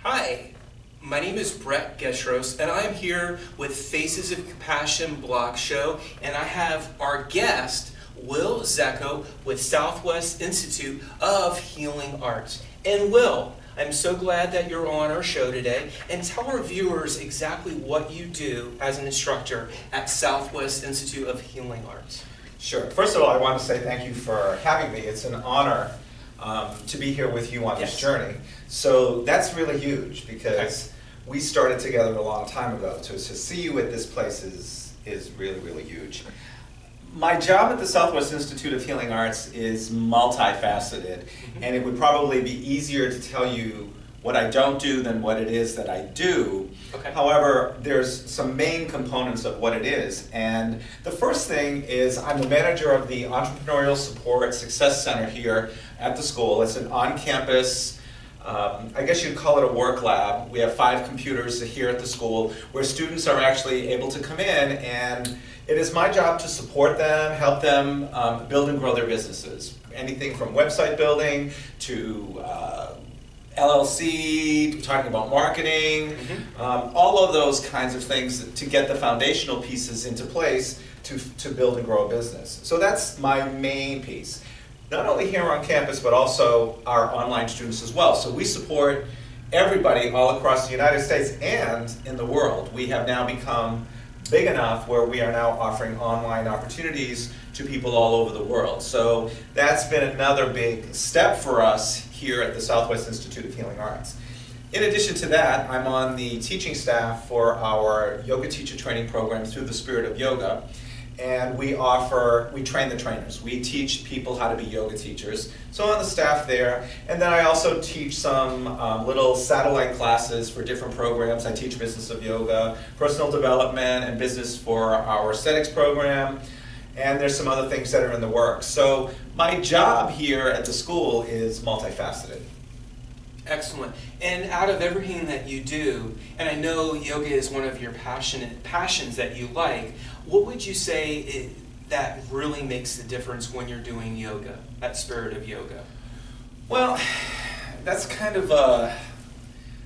Hi, my name is Brett Geshros, and I am here with Faces of Compassion blog show, and I have our guest, Will Zecco, with Southwest Institute of Healing Arts. And Will, I'm so glad that you're on our show today, and tell our viewers exactly what you do as an instructor at Southwest Institute of Healing Arts. Sure. First of all, I want to say thank you for having me. It's an honor to be here with you on this journey. So that's really huge because we started together a long time ago. To see you at this place is really, really huge. My job at the Southwest Institute of Healing Arts is multifaceted, and it would probably be easier to tell you what I don't do than what it is that I do. However, there's some main components of what it is, and the first thing is I'm the manager of the Entrepreneurial Support Success Center here at the school. It's an on-campus, I guess you'd call it a work lab. We have 5 computers here at the school where students are actually able to come in, and it is my job to support them, help them build and grow their businesses. Anything from website building to LLC, talking about marketing, all of those kinds of things to get the foundational pieces into place to build and grow a business. So that's my main piece. Not only here on campus, but also our online students as well. So we support everybody all across the United States and in the world. We have now become big enough where we are now offering online opportunities to people all over the world. So that's been another big step for us here at the Southwest Institute of Healing Arts. In addition to that, I'm on the teaching staff for our yoga teacher training program through the Spirit of Yoga. And we train the trainers. We teach people how to be yoga teachers. So I'm on the staff there. And then I also teach some little satellite classes for different programs. I teach business of yoga, personal development, and business for our aesthetics program. And there's some other things that are in the works. So my job here at the school is multifaceted. Excellent. And out of everything that you do, and I know yoga is one of your passions that you like, what would you say that really makes the difference when you're doing yoga, that Spirit of Yoga? Well, that's kind of a,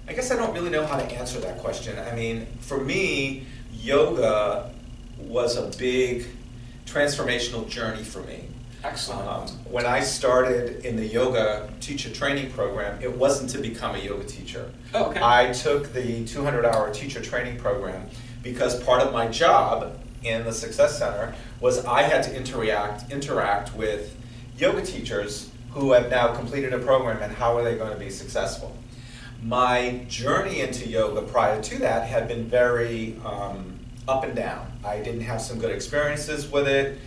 I guess I don't really know how to answer that question. I mean, for me, yoga was a big transformational journey for me. Excellent. When I started in the yoga teacher training program, it wasn't to become a yoga teacher. Oh, okay. I took the 200-hour teacher training program because part of my job in the Success Center was I had to interact with yoga teachers who have now completed a program, and how are they going to be successful. My journey into yoga prior to that had been very up and down. I didn't have some good experiences with it.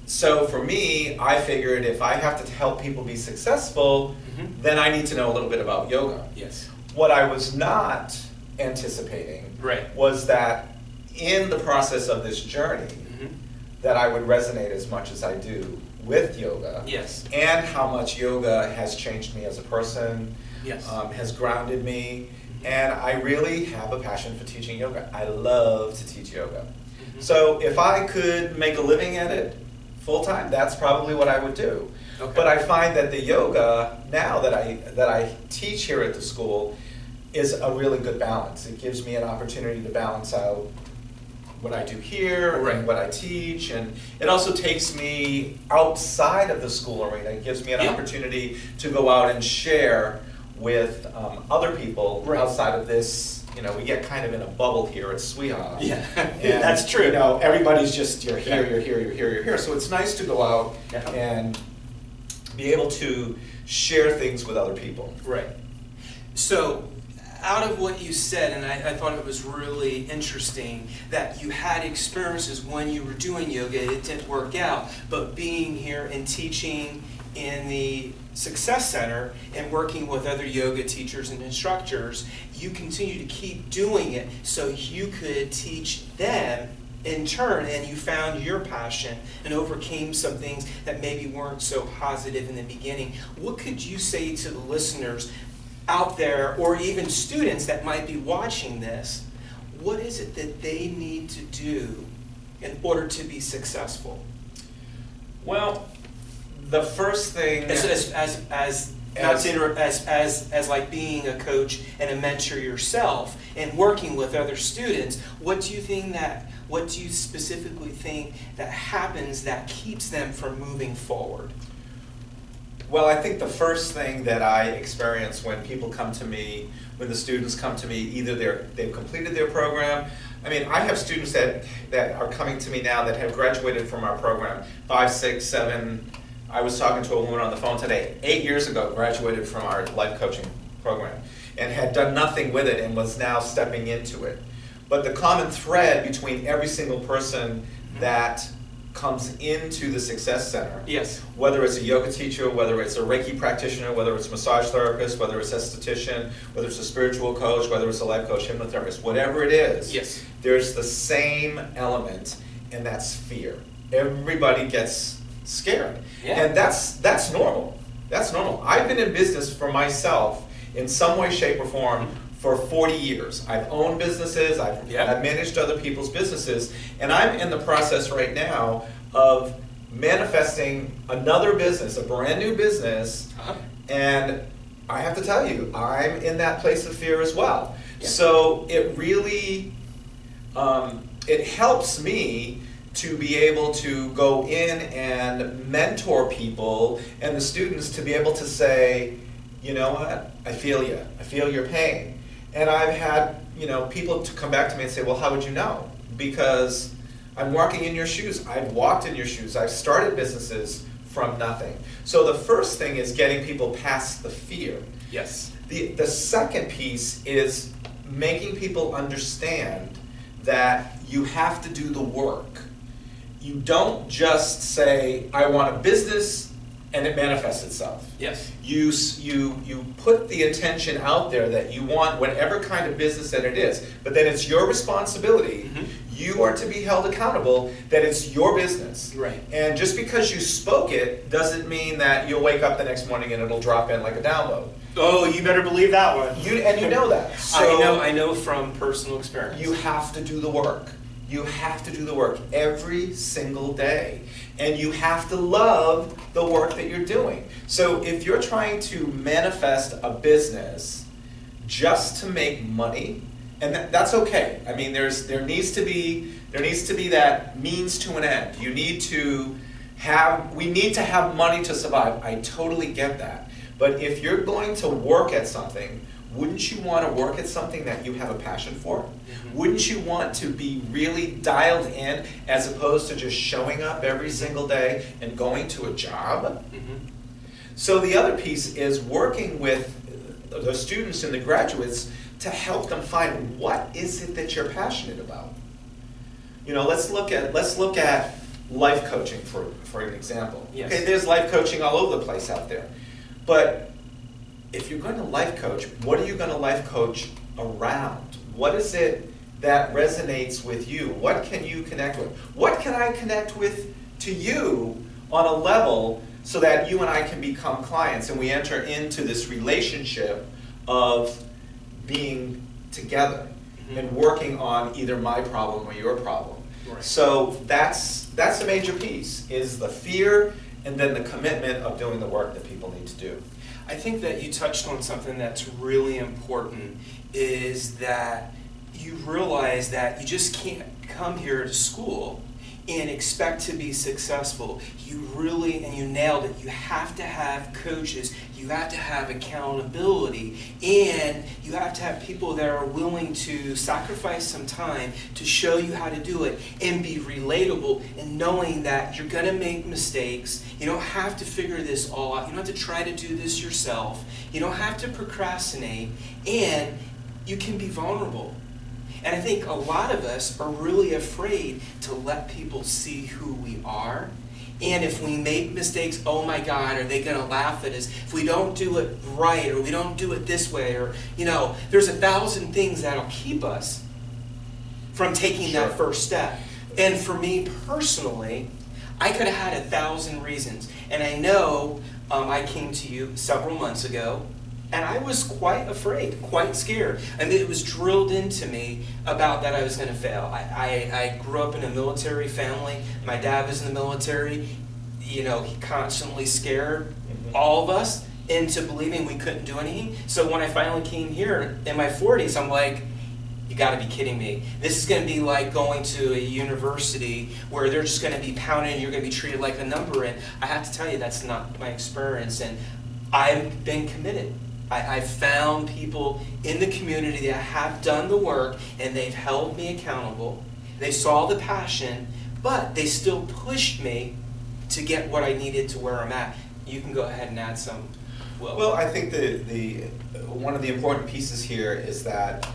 So for me, I figured if I have to help people be successful, then I need to know a little bit about yoga. Yes. What I was not anticipating was that in the process of this journey, that I would resonate as much as I do with yoga. Yes. And how much yoga has changed me as a person, has grounded me, and I really have a passion for teaching yoga. I love to teach yoga. So if I could make a living at it full-time, that's probably what I would do. Okay. But I find that the yoga, now that I teach here at the school, is a really good balance. It gives me an opportunity to balance out what I do here and what I teach, and it also takes me outside of the school arena. It gives me an opportunity to go out and share with other people outside of this. You know, we get kind of in a bubble here at Sweeha. Yeah, and, that's true. You know, everybody's just, you're here, you're here, you're here, you're here. So it's nice to go out and be able to share things with other people. Right. So, out of what you said, and I thought it was really interesting that you had experiences when you were doing yoga, it didn't work out, but being here and teaching in the Success Center and working with other yoga teachers and instructors, you continue to keep doing it so you could teach them in turn, and you found your passion and overcame some things that maybe weren't so positive in the beginning. What could you say to the listeners out there, or even students that might be watching this? What is it that they need to do in order to be successful? Well, the first thing... As Not to interrupt, as like being a coach and a mentor yourself and working with other students, what do you specifically think that happens that keeps them from moving forward? Well, I think the first thing that I experience when people come to me, when the students come to me, either they've completed their program. I mean, I have students that are coming to me now that have graduated from our program, 5, 6, 7. I was talking to a woman on the phone today, 8 years ago, graduated from our life coaching program and had done nothing with it and was now stepping into it. But the common thread between every single person that comes into the Success Center, yes, whether it's a yoga teacher, whether it's a Reiki practitioner, whether it's a massage therapist, whether it's an esthetician, whether it's a spiritual coach, whether it's a life coach, hypnotherapist, whatever it is, yes, there's the same element, and that's fear. Everybody gets scared. Yeah. And that's normal. That's normal. I've been in business for myself in some way, shape, or form for 40 years. I've owned businesses, I've managed other people's businesses, and I'm in the process right now of manifesting another business, a brand new business, and I have to tell you, I'm in that place of fear as well. Yeah. So it really, it helps me to be able to go in and mentor people and the students to be able to say, you know what, I feel you, I feel your pain. And I've had, people to come back to me and say, well, how would you know? Because I'm walking in your shoes. I've walked in your shoes. I've started businesses from nothing. So the first thing is getting people past the fear. Yes. The second piece is making people understand that you have to do the work. You don't just say, I want a business, and it manifests itself. Yes. You put the intention out there that you want whatever kind of business that it is, but then it's your responsibility. Mm-hmm. You are to be held accountable that it's your business. Right. And just because you spoke it doesn't mean that you'll wake up the next morning and it'll drop in like a download. Oh, you better believe that one. You know that. So I know from personal experience. You have to do the work. You have to do the work every single day. And you have to love the work that you're doing. So if you're trying to manifest a business just to make money, and that's okay. I mean, there needs to be that means to an end. We need to have money to survive. I totally get that. But if you're going to work at something, wouldn't you want to work at something that you have a passion for? Mm-hmm. Wouldn't you want to be really dialed in as opposed to just showing up every single day and going to a job? Mm-hmm. So the other piece is working with the students and the graduates to help them find what is it that you're passionate about. Let's look at life coaching for an example. Yes. Okay, there's life coaching all over the place out there. But if you're going to life coach, what are you going to life coach around? What is it that resonates with you? What can you connect with? What can I connect with to you on a level so that you and I can become clients and we enter into this relationship of being together and working on either my problem or your problem. Right. So that's a major piece, is the fear and then the commitment of doing the work that people need to do. I think that you touched on something that's really important, is that you realize that you just can't come here to school and expect to be successful. You nailed it. You have to have coaches, you have to have accountability, and you have to have people that are willing to sacrifice some time to show you how to do it and be relatable, and knowing that you're going to make mistakes. You don't have to figure this all out. You don't have to try to do this yourself. You don't have to procrastinate, and you can be vulnerable. And I think a lot of us are really afraid to let people see who we are. And if we make mistakes, oh my God, are they going to laugh at us? If we don't do it right, or we don't do it this way, or, there's 1,000 things that'll keep us from taking that first step. And for me personally, I could have had 1,000 reasons. And I know I came to you several months ago, and I was quite afraid, quite scared. I mean, it was drilled into me about that I was going to fail. I grew up in a military family. My dad was in the military. He constantly scared all of us. into believing we couldn't do anything. So when I finally came here in my 40s, I'm like, you gotta be kidding me. This is gonna be like going to a university where they're just gonna be pounding and you're gonna be treated like a number. And I have to tell you, that's not my experience. And I've been committed. I've found people in the community that have done the work and they've held me accountable. They saw the passion, but they still pushed me to get what I needed to where I'm at. You can go ahead and add some. Well, I think one of the important pieces here is that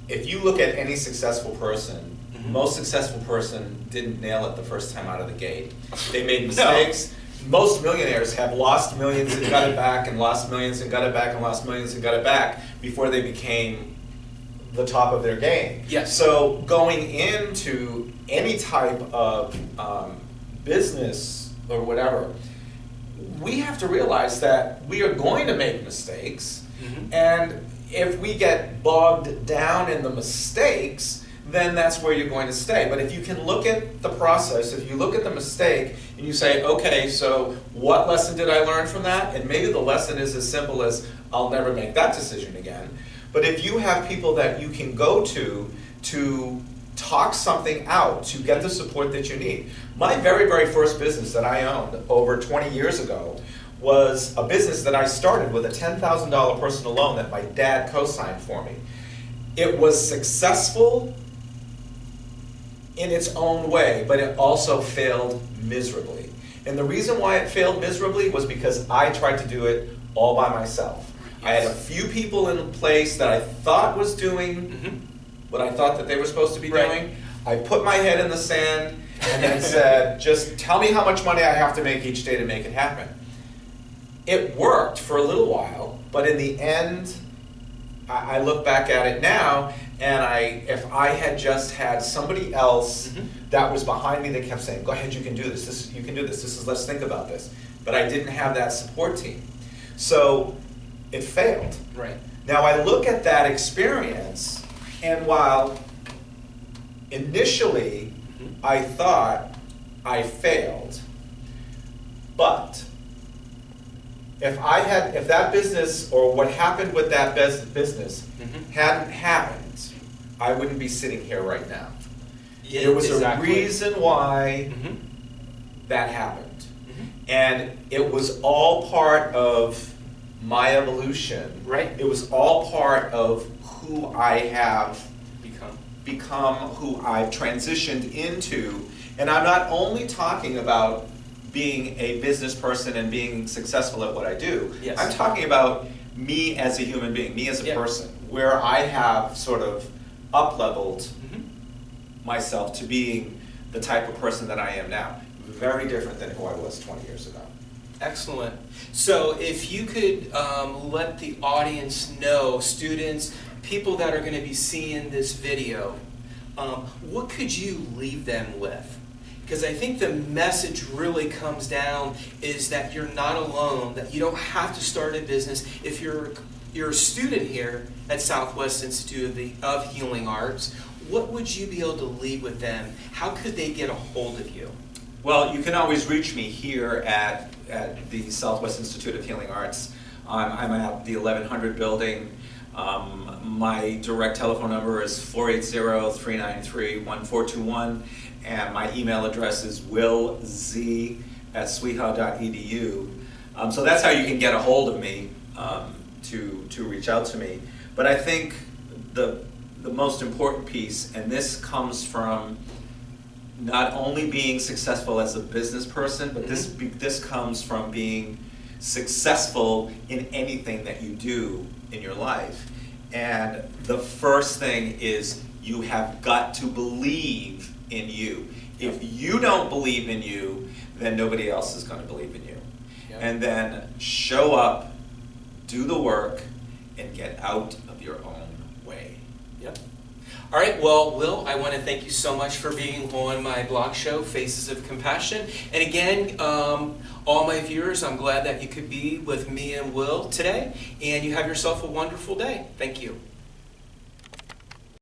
if you look at any successful person, most successful person didn't nail it the first time out of the gate. They made mistakes. No. Most millionaires have lost millions and got it back, and lost millions and got it back, and lost millions and got it back before they became the top of their game. Yes. So going into any type of business or whatever, we have to realize that we are going to make mistakes, and if we get bogged down in the mistakes, then that's where you're going to stay. But if you can look at the process, if you look at the mistake and you say, okay, so what lesson did I learn from that? And maybe the lesson is as simple as, I'll never make that decision again. But if you have people that you can go to talk something out, to get the support that you need. My very, very first business that I owned over 20 years ago was a business that I started with a $10,000 personal loan that my dad co-signed for me. It was successful in its own way, but it also failed miserably. And the reason why it failed miserably was because I tried to do it all by myself. Yes. I had a few people in place that I thought was doing what I thought that they were supposed to be doing. I put my head in the sand and then said, just tell me how much money I have to make each day to make it happen. It worked for a little while, but in the end, I look back at it now, and if I had just had somebody else that was behind me that kept saying, go ahead, you can do this, you can do this, let's think about this. But I didn't have that support team. So it failed. Right. Now I look at that experience, and while initially I thought I failed, but if that business or what happened with that business hadn't happened, I wouldn't be sitting here right now. Yeah, there was exactly. a reason why that happened. And it was all part of my evolution. Right. It was all part of who I have become, who I've transitioned into. And I'm not only talking about being a business person and being successful at what I do. Yes. I'm talking about me as a human being, me as a person, where I have sort of up-leveled myself to being the type of person that I am now. Very different than who I was 20 years ago. Excellent. So if you could let the audience know, students, people that are going to be seeing this video, what could you leave them with? Because I think the message really comes down is that you're not alone, that you don't have to start a business. If you're a student here at Southwest Institute of Healing Arts, what would you be able to leave with them? How could they get a hold of you? Well, you can always reach me here at the Southwest Institute of Healing Arts. I'm at the 1100 building. My direct telephone number is 480-393-1421, and my email address is willz@sweehow.edu. So that's how you can get a hold of me to reach out to me. But I think the most important piece, and this comes from not only being successful as a business person, but this comes from being successful in anything that you do in your life. And the first thing is you have got to believe in you. If you don't believe in you, then nobody else is going to believe in you. Yep. And then show up, do the work, and get out of your own way. Yep. All right, well, Will, I want to thank you so much for being on my blog show, Faces of Compassion. And again, all my viewers, I'm glad that you could be with me and Will today. And you have yourself a wonderful day. Thank you.